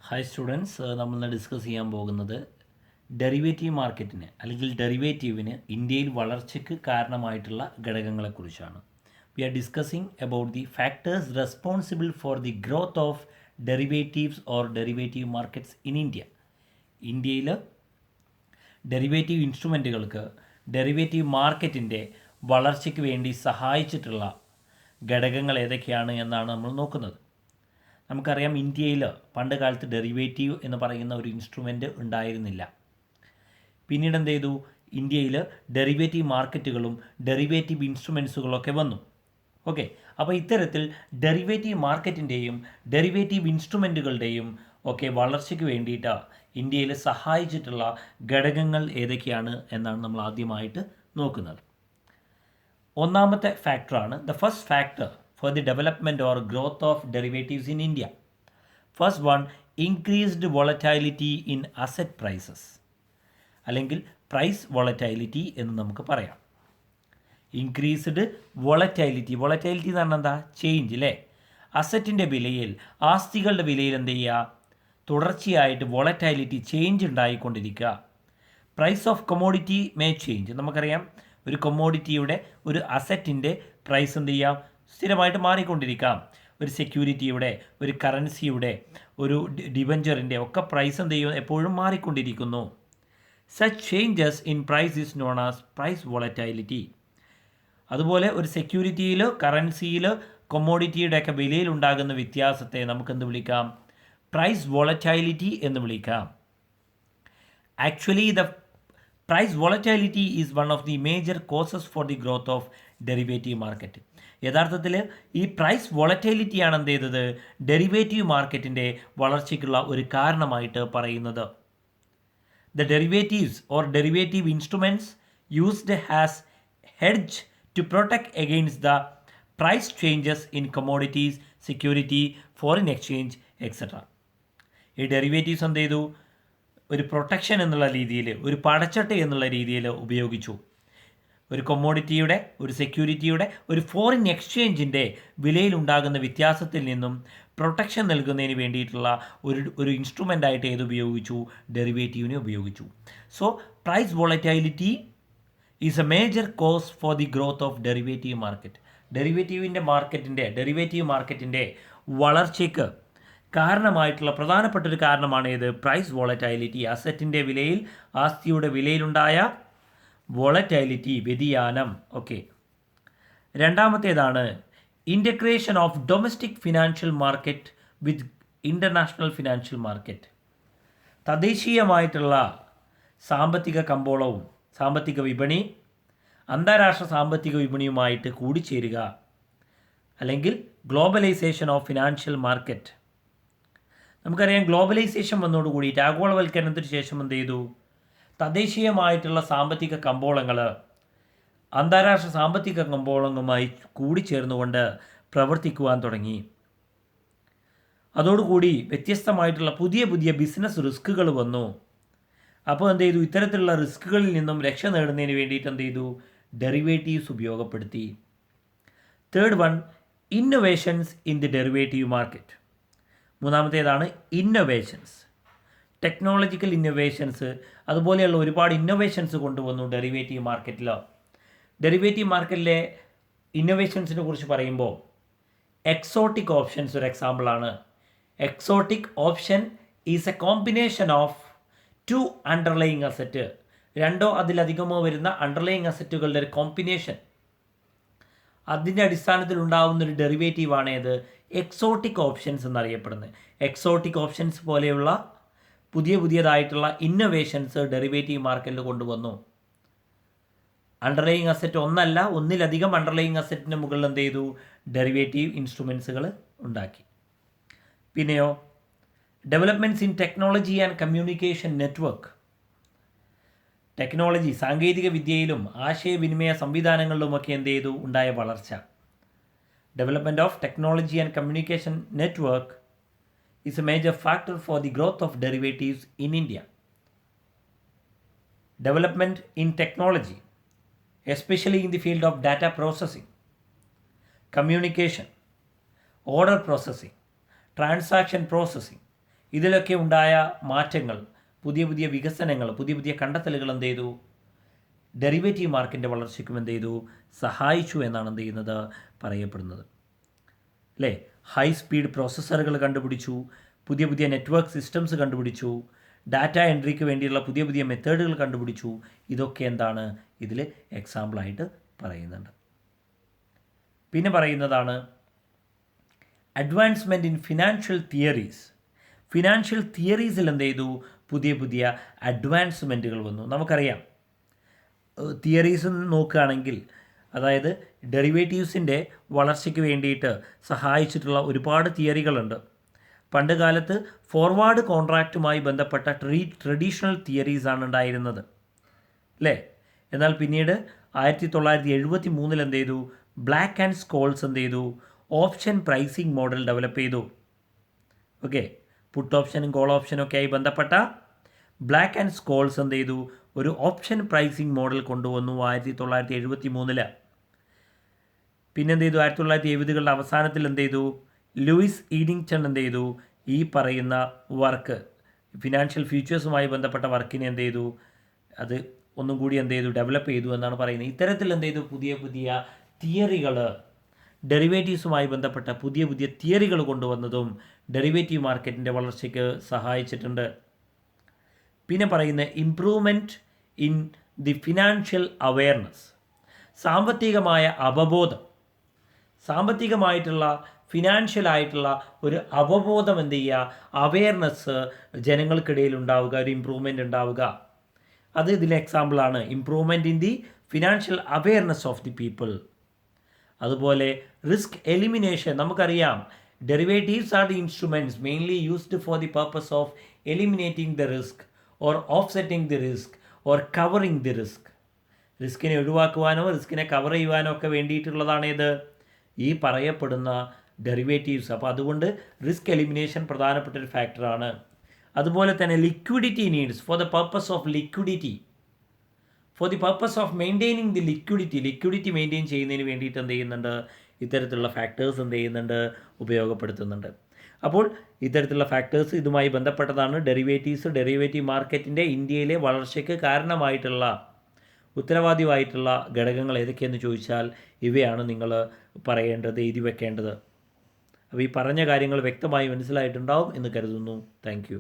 Hi students, നമ്മൾ discuss ചെയ്യാൻ പോകുന്നത് ഡെറിവേറ്റീവ് മാർക്കറ്റിന് അല്ലെങ്കിൽ ഡെറിവേറ്റീവിന് ഇന്ത്യയിൽ വളർച്ചയ്ക്ക് കാരണമായിട്ടുള്ള ഘടകങ്ങളെക്കുറിച്ചാണ്. We are discussing about the factors responsible for the growth of derivatives or derivative markets in India. ഇന്ത്യയിൽ ഡെറിവേറ്റീവ് ഇൻസ്ട്രുമെൻറ്റുകൾക്ക് ഡെറിവേറ്റീവ് മാർക്കറ്റിൻ്റെ വളർച്ചയ്ക്ക് വേണ്ടി സഹായിച്ചിട്ടുള്ള ഘടകങ്ങൾ ഏതൊക്കെയാണ് എന്നാണ് നമ്മൾ നോക്കുന്നത്. നമുക്കറിയാം, ഇന്ത്യയിൽ പണ്ട് കാലത്ത് ഡെറിവേറ്റീവ് എന്ന് പറയുന്ന ഒരു ഇൻസ്ട്രുമെൻ്റ് ഉണ്ടായിരുന്നില്ല. പിന്നീട് എന്ത് ചെയ്തു? ഇന്ത്യയിൽ ഡെറിവേറ്റീവ് മാർക്കറ്റുകളും ഡെറിവേറ്റീവ് ഇൻസ്ട്രുമെൻസുകളൊക്കെ വന്നു. ഓക്കെ, അപ്പോൾ ഇത്തരത്തിൽ ഡെറിവേറ്റീവ് മാർക്കറ്റിൻ്റെയും ഡെറിവേറ്റീവ് ഇൻസ്ട്രുമെൻറ്റുകളുടെയും ഒക്കെ വളർച്ചയ്ക്ക് വേണ്ടിയിട്ട് ഇന്ത്യയിൽ സഹായിച്ചിട്ടുള്ള ഘടകങ്ങൾ ഏതൊക്കെയാണ് എന്നാണ് നമ്മൾ ആദ്യമായിട്ട് നോക്കുന്നത്. ഒന്നാമത്തെ ഫാക്ടറാണ് the first factor for the development or growth of derivatives in India. First one, increased volatility in asset prices, അല്ലെങ്കിൽ പ്രൈസ് വോളറ്റൈലിറ്റി എന്ന് നമുക്ക് പറയാം. ഇൻക്രീസ്ഡ് വോളറ്റൈലിറ്റി എന്ന് പറഞ്ഞാൽ എന്താ? ചേഞ്ച് അല്ലേ? അസറ്റിൻ്റെ വിലയിൽ, ആസ്തികളുടെ വിലയിൽ എന്ത് ചെയ്യുക? തുടർച്ചയായിട്ട് വോളറ്റൈലിറ്റി ചേഞ്ച് ഉണ്ടായിക്കൊണ്ടിരിക്കുക. Price of commodity may change. നമുക്കറിയാം, ഒരു കമ്മോഡിറ്റിയുടെ, ഒരു അസറ്റിൻ്റെ പ്രൈസ് എന്ത് ചെയ്യാം? സ്ഥിരമായിട്ട് മാറിക്കൊണ്ടിരിക്കാം. ഒരു സെക്യൂരിറ്റിയുടെ, ഒരു കറൻസിയുടെ, ഒരു ഡിബഞ്ചറിൻ്റെ ഒക്കെ പ്രൈസ് എന്ത് ചെയ്യും? എപ്പോഴും മാറിക്കൊണ്ടിരിക്കുന്നു. Such changes in price is known as price volatility. അതുപോലെ ഒരു സെക്യൂരിറ്റിയിൽ, കറൻസിയിൽ, കൊമ്മോഡിറ്റിയുടെ ഒക്കെ വിലയിൽ ഉണ്ടാകുന്ന വ്യത്യാസത്തെ നമുക്കെന്ത് വിളിക്കാം? പ്രൈസ് വോളറ്റൈലിറ്റി എന്ന് വിളിക്കാം. Actually the price volatility is one of the major causes for the growth of derivative market. യഥാർത്ഥത്തിൽ ഈ പ്രൈസ് വോളറ്റൈലിറ്റിയാണ് എന്ത് ചെയ്തത്? ഡെറിവേറ്റീവ് മാർക്കറ്റിൻ്റെ വളർച്ചയ്ക്കുള്ള ഒരു കാരണമായിട്ട് പറയുന്നത്. The derivatives or derivative instruments used has hedge to protect against the price changes in commodities, security, foreign exchange etcetera. ഈ derivatives എന്ത് ചെയ്തു? ഒരു പ്രൊട്ടക്ഷൻ എന്നുള്ള രീതിയിൽ, ഒരു പടച്ചട്ട എന്നുള്ള രീതിയിൽ ഉപയോഗിച്ചു. ഒരു കൊമ്മോഡിറ്റിയുടെ, ഒരു സെക്യൂരിറ്റിയുടെ, ഒരു ഫോറിൻ എക്സ്ചേഞ്ചിൻ്റെ വിലയിലുണ്ടാകുന്ന വ്യത്യാസത്തിൽ നിന്നും പ്രൊട്ടക്ഷൻ നൽകുന്നതിന് വേണ്ടിയിട്ടുള്ള ഒരു ഇൻസ്ട്രുമെൻ്റായിട്ട് ഏത് ഉപയോഗിച്ചു? ഡെറിവേറ്റീവിനെ ഉപയോഗിച്ചു. So price volatility is a major cause for the growth of derivative market. Derivative മാർക്കറ്റിൻ്റെ വളർച്ചയ്ക്ക് കാരണമായിട്ടുള്ള പ്രധാനപ്പെട്ട ഒരു കാരണമാണ് ഏത്? Price volatility. അസറ്റിൻ്റെ വിലയിൽ, ആസ്തിയുടെ വിലയിലുണ്ടായ വോളറ്റൈലിറ്റി, വ്യതിയാനം. ഓക്കെ, രണ്ടാമത്തേതാണ് integration of domestic financial market with international financial market. തദ്ദേശീയമായിട്ടുള്ള സാമ്പത്തിക കമ്പോളവും സാമ്പത്തിക വിപണി അന്താരാഷ്ട്ര സാമ്പത്തിക വിപണിയുമായിട്ട് കൂടിച്ചേരുക, അല്ലെങ്കിൽ ഗ്ലോബലൈസേഷൻ ഓഫ് ഫിനാൻഷ്യൽ മാർക്കറ്റ്. നമുക്കറിയാം, ഗ്ലോബലൈസേഷൻ വന്നതോടുകൂടിയിട്ട്, ആഗോളവൽക്കരണത്തിന് ശേഷം എന്ത് ചെയ്തു? തദ്ദേശീയമായിട്ടുള്ള സാമ്പത്തിക കമ്പോളങ്ങൾ അന്താരാഷ്ട്ര സാമ്പത്തിക കമ്പോളങ്ങളുമായി കൂടിച്ചേർന്നുകൊണ്ട് പ്രവർത്തിക്കുവാൻ തുടങ്ങി. അതോടുകൂടി വ്യത്യസ്തമായിട്ടുള്ള പുതിയ പുതിയ ബിസിനസ് റിസ്കുകൾ വന്നു. അപ്പോൾ എന്ത് ചെയ്തു? ഇത്തരത്തിലുള്ള റിസ്കുകളിൽ നിന്നും രക്ഷ നേടുന്നതിന് വേണ്ടിയിട്ട് എന്ത് ചെയ്തു? ഡെറിവേറ്റീവ്സ് ഉപയോഗപ്പെടുത്തി. Third one, innovations in the derivative market. മൂന്നാമത്തേതാണ് ഇന്നൊവേഷൻസ്. ടെക്നോളജിക്കൽ ഇന്നൊവേഷൻസ്, അതുപോലെയുള്ള ഒരുപാട് ഇന്നൊവേഷൻസ് കൊണ്ടുവന്നു ഡെറിവേറ്റീവ് മാർക്കറ്റിൽ. ഡെറിവേറ്റീവ് മാർക്കറ്റിലെ ഇന്നൊവേഷൻസിനെ കുറിച്ച് പറയുമ്പോൾ എക്സോട്ടിക് ഓപ്ഷൻസ് ഒരു എക്സാമ്പിളാണ്. Exotic option is A combination of two underlying asset. രണ്ടോ അതിലധികമോ വരുന്ന അണ്ടർലൈയിങ് അസറ്റുകളുടെ ഒരു കോമ്പിനേഷൻ, അതിൻ്റെ അടിസ്ഥാനത്തിൽ ഉണ്ടാകുന്നൊരു ഡെറിവേറ്റീവാണ് ഏത്? എക്സോട്ടിക് ഓപ്ഷൻസ് എന്നറിയപ്പെടുന്നത്. എക്സോട്ടിക് ഓപ്ഷൻസ് പോലെയുള്ള പുതിയതായിട്ടുള്ള ഇന്നൊവേഷൻസ് ഡെറിവേറ്റീവ് മാർക്കറ്റിൽ കൊണ്ടുവന്നു. അണ്ടർലൈയിങ് അസറ്റ് ഒന്നല്ല, ഒന്നിലധികം അണ്ടർലൈയിങ് അസറ്റിന് മുകളിൽ എന്ത് ചെയ്തു? ഡെറിവേറ്റീവ് ഇൻസ്ട്രുമെൻസുകൾ ഉണ്ടാക്കി. പിന്നെയോ developments in technology and communication network. Technology, സാങ്കേതിക വിദ്യയിലും ആശയവിനിമയ സംവിധാനങ്ങളിലുമൊക്കെ എന്ത് ചെയ്തു? ഉണ്ടായ വളർച്ച. Development of technology and communication network is a major factor for the growth of derivatives in India. Development in technology, especially in the field of data processing, communication, order processing, transaction processing, ഇതിലൊക്കെ ഉണ്ടായ മാറ്റങ്ങൾ, പുതിയ പുതിയ വികസനങ്ങൾ, പുതിയ പുതിയ കണ്ടെത്തലുകൾ എന്ത് ചെയ്തു? ഡെറിവേറ്റീവ് മാർക്കറ്റിൻ്റെ വളർച്ചയ്ക്കും എന്ത് ചെയ്തു? സഹായിച്ചു എന്നാണ് എന്ത് ചെയ്യുന്നത്? പറയപ്പെടുന്നത്. അല്ലേ? ഹൈ സ്പീഡ് പ്രോസസ്സറുകൾ കണ്ടുപിടിച്ചു, പുതിയ പുതിയ നെറ്റ്വർക്ക് സിസ്റ്റംസ് കണ്ടുപിടിച്ചു, ഡാറ്റ എൻട്രിക്ക് വേണ്ടിയുള്ള പുതിയ പുതിയ മെത്തേഡുകൾ കണ്ടുപിടിച്ചു. ഇതൊക്കെ എന്താണ് ഇതിൽ എക്സാമ്പിളായിട്ട് പറയുന്നുണ്ട്. പിന്നെ പറയുന്നതാണ് advancement in financial theories. Financial തിയറീസിൽ എന്ത് ചെയ്തു? പുതിയ പുതിയ അഡ്വാൻസ്മെൻറ്റുകൾ വന്നു. നമുക്കറിയാം, തിയറീസ് നോക്കുകയാണെങ്കിൽ, അതായത് ഡെറിവേറ്റീവ്സിൻ്റെ വളർച്ചയ്ക്ക് വേണ്ടിയിട്ട് സഹായിച്ചിട്ടുള്ള ഒരുപാട് തിയറികളുണ്ട്. പണ്ട് കാലത്ത് ഫോർവേഡ് കോൺട്രാക്റ്റുമായി ബന്ധപ്പെട്ട ട്രഡീഷണൽ തിയറീസാണ് ഉണ്ടായിരുന്നത്, അല്ലേ? എന്നാൽ പിന്നീട് 1973 എന്ത് ചെയ്തു? ബ്ലാക്ക് ആൻഡ് സ്കോൾസ് എന്ത് ചെയ്തു? ഓപ്ഷൻ പ്രൈസിംഗ് മോഡൽ ഡെവലപ്പ് ചെയ്തു. ഓക്കെ, പുട്ട് ഓപ്ഷനും കോൾ ഓപ്ഷനും ഒക്കെ ആയി ബന്ധപ്പെട്ട ബ്ലാക്ക് ആൻഡ് സ്കോൾസ് എന്ത് ചെയ്തു? ഒരു ഓപ്ഷൻ പ്രൈസിംഗ് മോഡൽ കൊണ്ടുവന്നു 1973. പിന്നെന്ത് ചെയ്തു? 1970കളുടെ അവസാനത്തിൽ എന്ത് ചെയ്തു? ലൂയിസ് ഈഡിങ്ടൺ എന്ത് ചെയ്തു? ഈ പറയുന്ന വർക്ക്, ഫിനാൻഷ്യൽ ഫ്യൂച്ചേഴ്സുമായി ബന്ധപ്പെട്ട വർക്കിനെ എന്ത് ചെയ്തു? അത് ഒന്നും കൂടി എന്ത് ചെയ്തു? ഡെവലപ്പ് ചെയ്തു എന്നാണ് പറയുന്നത്. ഇത്തരത്തിൽ എന്ത് ചെയ്തു? പുതിയ പുതിയ തിയറികൾ, ഡെറിവേറ്റീവ്സുമായി ബന്ധപ്പെട്ട പുതിയ പുതിയ തിയറികൾ കൊണ്ടുവന്നതും ഡെറിവേറ്റീവ് മാർക്കറ്റിൻ്റെ വളർച്ചയ്ക്ക് സഹായിച്ചിട്ടുണ്ട്. പിന്നെ പറയുന്ന improvement in the financial awareness, സാമ്പത്തികമായ അവബോധം, സാമ്പത്തികമായിട്ടുള്ള ഫിനാൻഷ്യലായിട്ടുള്ള ഒരു അവബോധം എന്ത് ചെയ്യുക? അവെയർനെസ് ജനങ്ങൾക്കിടയിൽ ഉണ്ടാവുക, ഒരു ഇമ്പ്രൂവ്മെൻ്റ് ഉണ്ടാവുക. അത് ഇതിലെ എക്സാമ്പിളാണ് improvement in the financial awareness of the people. അതുപോലെ റിസ്ക് എലിമിനേഷൻ. നമുക്കറിയാം, derivatives are the instruments mainly used for the purpose of eliminating the risk or offsetting the risk or covering the risk. റിസ്കിനെ ഒഴിവാക്കുവാനോ റിസ്കിനെ cover ചെയ്യുവാനോ ഒക്കെ വേണ്ടിയിട്ടുള്ളതാണ് ഇത് ഈ പറയപ്പെടുന്ന ഡെറിവേറ്റീവ്സ്. അപ്പോൾ അതുകൊണ്ട് റിസ്ക് എലിമിനേഷൻ പ്രധാനപ്പെട്ട ഒരു ഫാക്ടറാണ്. അതുപോലെ തന്നെ liquidity needs, for the purpose of liquidity, four the purpose of maintaining the liquidity maintain ചെയ്യുന്നതിന് വേണ്ടിയിട്ട് എന്ത് ചെയ്യുന്നുണ്ട്? ഇത്തരത്തിലുള്ള ഫാക്ടേഴ്സ് എന്ത് ചെയ്യുന്നുണ്ട്? ഉപയോഗപ്പെടുത്തുന്നുണ്ട്. അപ്പോൾ ഇത്തരത്തിലുള്ള ഫാക്ടേഴ്സ് ഇതുമായി ബന്ധപ്പെട്ടതാണ്. ഡെറിവേറ്റീവ് മാർക്കറ്റിൻ്റെ ഇന്ത്യയിലെ വളർച്ചയ്ക്ക് കാരണമായിട്ടുള്ള, ഉത്തരവാദിയായിട്ടുള്ള ഘടകങ്ങൾ ഏതൊക്കെയെന്ന് ചോദിച്ചാൽ ഇവയാണ് നിങ്ങൾ പറയേണ്ടത്, എഴുതി വെക്കേണ്ടത്. അപ്പോൾ ഈ പറഞ്ഞ കാര്യങ്ങൾ വ്യക്തമായി മനസ്സിലായിട്ടുണ്ടാവും എന്ന് കരുതുന്നു. Thank you.